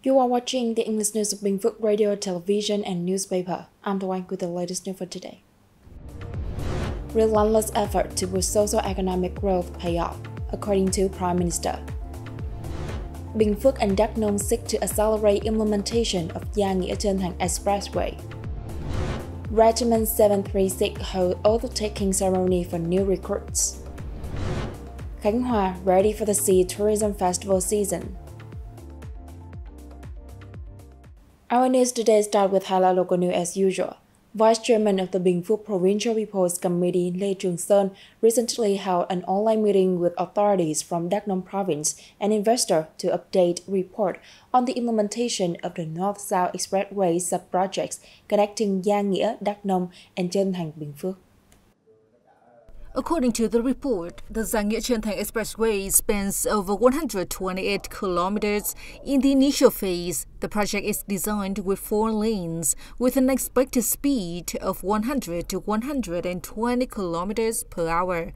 You are watching the English news of Bình Phước Radio, television, and newspaper. I'm the one with the latest news for today. Relentless effort to boost socio-economic growth pay off, according to Prime Minister. Bình Phước and Đắk Nông seek to accelerate implementation of Gia Nghĩa Chân Thành Expressway. Regiment 736 hold oath-taking ceremony for new recruits. Khánh Hòa ready for the Sea Tourism Festival season. Our news today start with highlight local news as usual. Vice Chairman of the Bình Phước Provincial People's Committee Lê Trường Sơn recently held an online meeting with authorities from Đắk Nông Province and investors to update report on the implementation of the North-South Expressway sub-projects connecting Gia Nghĩa, Đắk Nông, and Chân Thành, Bình Phước. According to the report, the Gia Nghĩa Chân Thành Expressway spans over 128 kilometers. In the initial phase, the project is designed with 4 lanes, with an expected speed of 100 to 120 kilometers per hour.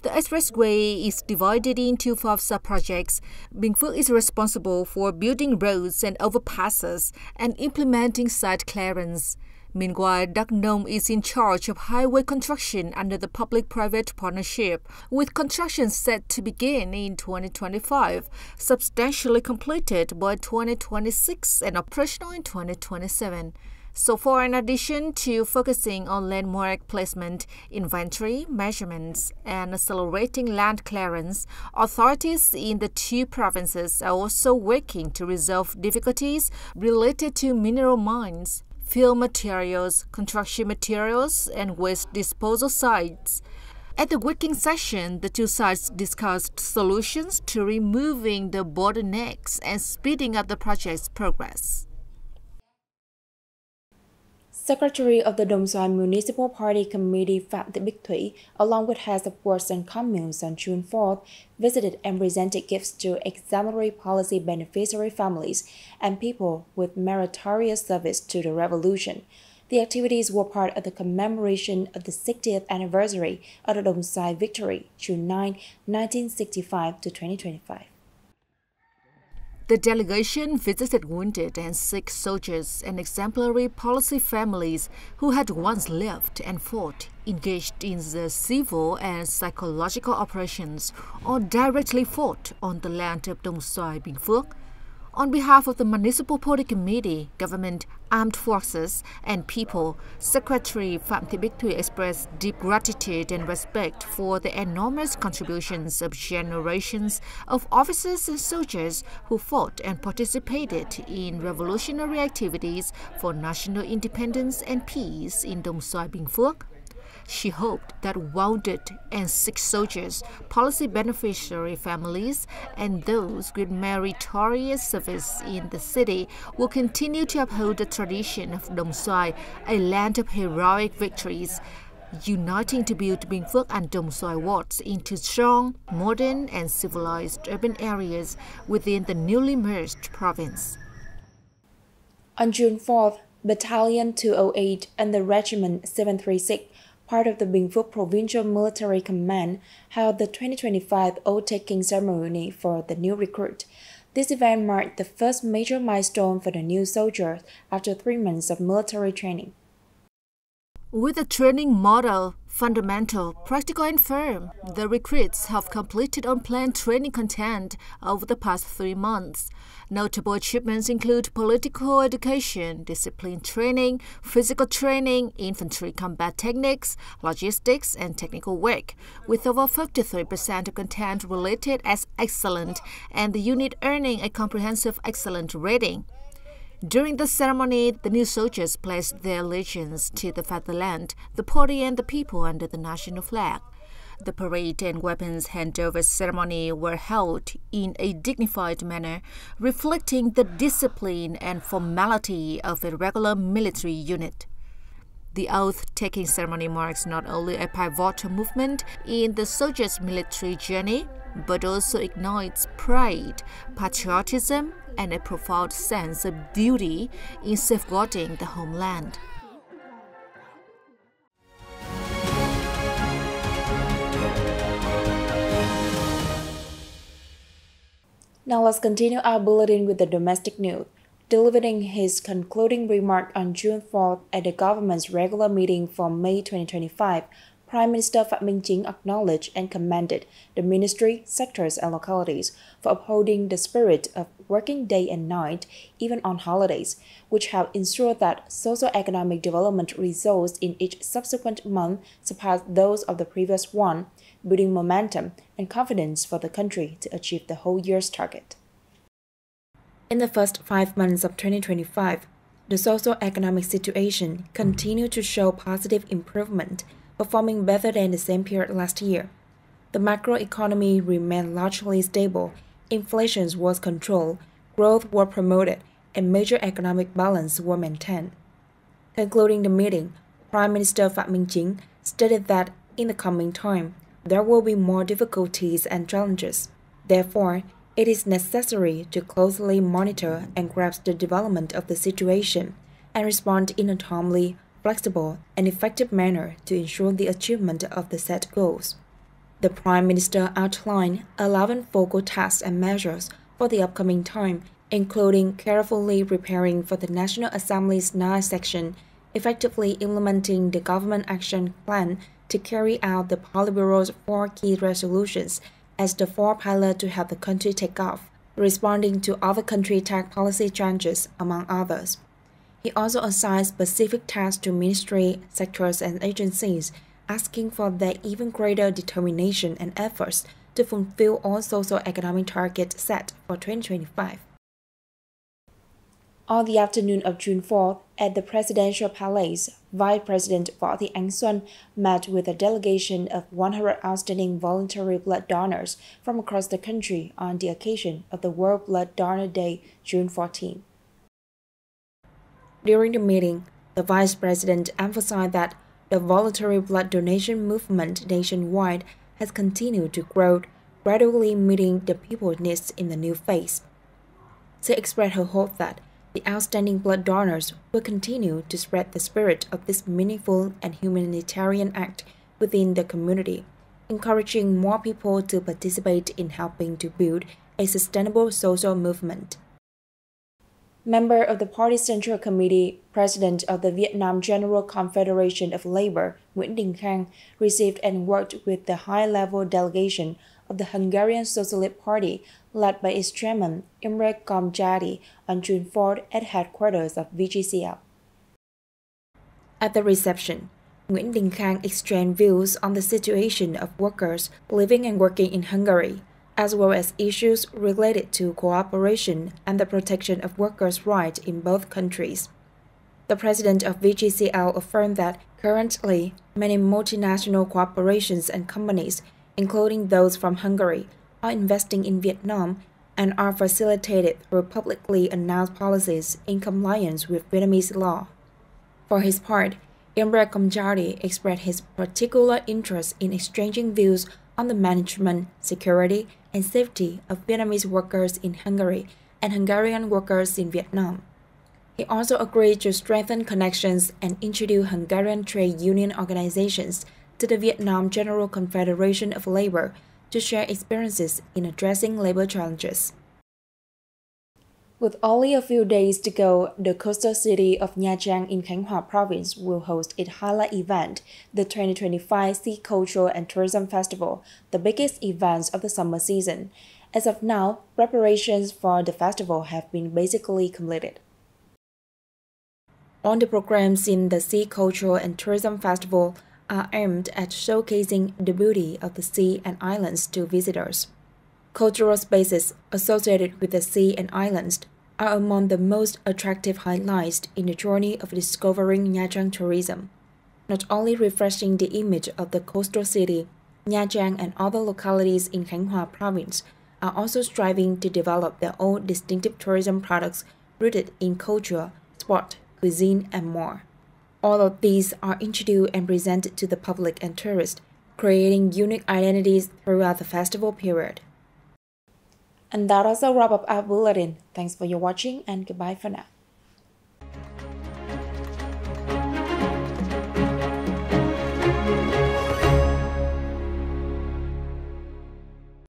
The expressway is divided into 5 sub-projects. Bình Phước is responsible for building roads and overpasses and implementing site clearance. Meanwhile, Đắk Nông is in charge of highway construction under the public-private partnership, with construction set to begin in 2025, substantially completed by 2026 and operational in 2027. So far, in addition to focusing on landmark placement, inventory, measurements, and accelerating land clearance, authorities in the 2 provinces are also working to resolve difficulties related to mineral mines, fill materials, construction materials, and waste disposal sites. At the working session, the 2 sides discussed solutions to removing the bottlenecks and speeding up the project's progress. Secretary of the Đồng Xoài Municipal Party Committee Phạm Thị Bích Thủy, along with heads of wards and communes on June 4th, visited and presented gifts to exemplary policy beneficiary families and people with meritorious service to the revolution. The activities were part of the commemoration of the 60th anniversary of the Đồng Xoài victory, June 9, 1965 to 2025. The delegation visited wounded and sick soldiers and exemplary policy families who had once lived and fought, engaged in the civil and psychological operations, or directly fought on the land of Đồng Xoài, Bình Phước. On behalf of the Municipal Party Committee, Government, Armed Forces, and People, Secretary Phạm Thị Bích Thủy expressed deep gratitude and respect for the enormous contributions of generations of officers and soldiers who fought and participated in revolutionary activities for national independence and peace in Đồng Xoài, Bình Phước. She hoped that wounded and sick soldiers, policy beneficiary families, and those with meritorious service in the city will continue to uphold the tradition of Đồng Xoài, a land of heroic victories, uniting to build Bình Phước and Đồng Xoài wards into strong, modern, and civilized urban areas within the newly merged province. On June 4th, Battalion 208 and the Regiment 736, part of the Bình Phước Provincial Military Command, held the 2025 oath-taking ceremony for the new recruit. This event marked the first major milestone for the new soldiers after 3 months of military training. With a training model, fundamental, practical, and firm, the recruits have completed unplanned training content over the past 3 months. Notable achievements include political education, discipline training, physical training, infantry combat techniques, logistics, and technical work, with over 53% of content related as excellent and the unit earning a comprehensive excellent rating. During the ceremony, the new soldiers pledged their allegiance to the fatherland, the party, and the people under the national flag. The parade and weapons handover ceremony were held in a dignified manner, reflecting the discipline and formality of a regular military unit. The oath-taking ceremony marks not only a pivotal movement in the soldiers' military journey, but also ignites pride, patriotism, and a profound sense of duty in safeguarding the homeland. Now let's continue our bulletin with the domestic news. Delivering his concluding remark on June 4th at the government's regular meeting for May 2025, Prime Minister Phạm Minh Chính acknowledged and commended the ministry, sectors, and localities for upholding the spirit of working day and night, even on holidays, which have ensured that socio-economic development results in each subsequent month surpass those of the previous one, building momentum and confidence for the country to achieve the whole year's target. In the first 5 months of 2025, the socio-economic situation continued to show positive improvement, performing better than the same period last year. The macroeconomy remained largely stable, inflation was controlled, growth was promoted, and major economic balance were maintained. Concluding the meeting, Prime Minister Phạm Minh Chính stated that in the coming time, there will be more difficulties and challenges. Therefore, it is necessary to closely monitor and grasp the development of the situation and respond in a timely, flexible, and effective manner to ensure the achievement of the set goals. The Prime Minister outlined 11 focal tasks and measures for the upcoming time, including carefully preparing for the National Assembly's 9th session, effectively implementing the government action plan to carry out the Politburo's 4 key resolutions as the 4 pillars to help the country take off, responding to other country tax policy changes, among others. He also assigned specific tasks to ministry, sectors, and agencies, asking for their even greater determination and efforts to fulfill all socio-economic targets set for 2025. On the afternoon of June 4th, at the Presidential Palace, Vice President Võ Thị Ánh Xuân met with a delegation of 100 outstanding voluntary blood donors from across the country on the occasion of the World Blood Donor Day, June 14. During the meeting, the Vice President emphasized that the voluntary blood donation movement nationwide has continued to grow, gradually meeting the people's needs in the new phase. She expressed her hope that the outstanding blood donors will continue to spread the spirit of this meaningful and humanitarian act within the community, encouraging more people to participate in helping to build a sustainable social movement. Member of the Party Central Committee, President of the Vietnam General Confederation of Labor, Nguyễn Đình Khang, received and worked with the high-level delegation of the Hungarian Socialist Party, led by its chairman Imre Komjati, on June 4 at headquarters of VGCL. At the reception, Nguyễn Đình Khang exchanged views on the situation of workers living and working in Hungary, as well as issues related to cooperation and the protection of workers' rights in both countries. The president of VGCL affirmed that currently many multinational corporations and companies, including those from Hungary, are investing in Vietnam and are facilitated through publicly announced policies in compliance with Vietnamese law. For his part, Imre Komjati expressed his particular interest in exchanging views on the management, security, and safety of Vietnamese workers in Hungary and Hungarian workers in Vietnam. He also agreed to strengthen connections and introduce Hungarian trade union organizations to the Vietnam General Confederation of Labor to share experiences in addressing labor challenges. With only a few days to go, the coastal city of Nha Trang in Khánh Hòa province will host its highlight event, the 2025 Sea Cultural and Tourism Festival, the biggest event of the summer season. As of now, preparations for the festival have been basically completed. All the programs in the Sea Cultural and Tourism Festival are aimed at showcasing the beauty of the sea and islands to visitors. Cultural spaces associated with the sea and islands are among the most attractive highlights in the journey of discovering Nha Trang tourism. Not only refreshing the image of the coastal city, Nha Trang and other localities in Khánh Hòa province are also striving to develop their own distinctive tourism products rooted in culture, sport, cuisine, and more. All of these are introduced and presented to the public and tourists, creating unique identities throughout the festival period. And that also wrap up our bulletin. Thanks for your watching and goodbye for now.